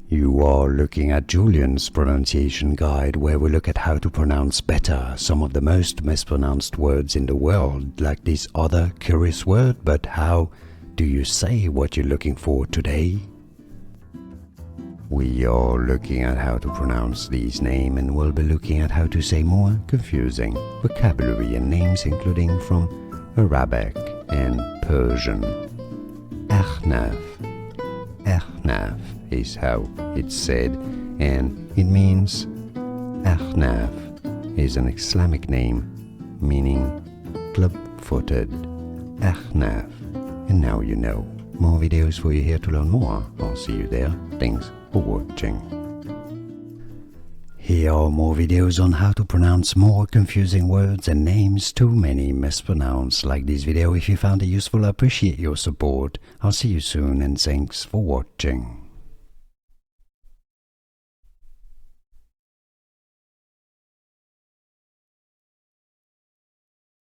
You are looking at Julian's pronunciation guide, where we look at how to pronounce better some of the most mispronounced words in the world, like this other curious word. But how do you say what you're looking for today? We are looking at how to pronounce these names, and we'll be looking at how to say more confusing vocabulary and names, including from Arabic and Persian. Ahnaf. Ahnaf is how it's said, and it means Ahnaf is an Islamic name meaning club-footed. Ahnaf. And now you know. More videos for you here to learn more. I'll see you there. Thanks for watching. Here are more videos on how to pronounce more confusing words and names too many mispronounced. Like this video if you found it useful. I appreciate your support. I'll see you soon, and thanks for watching.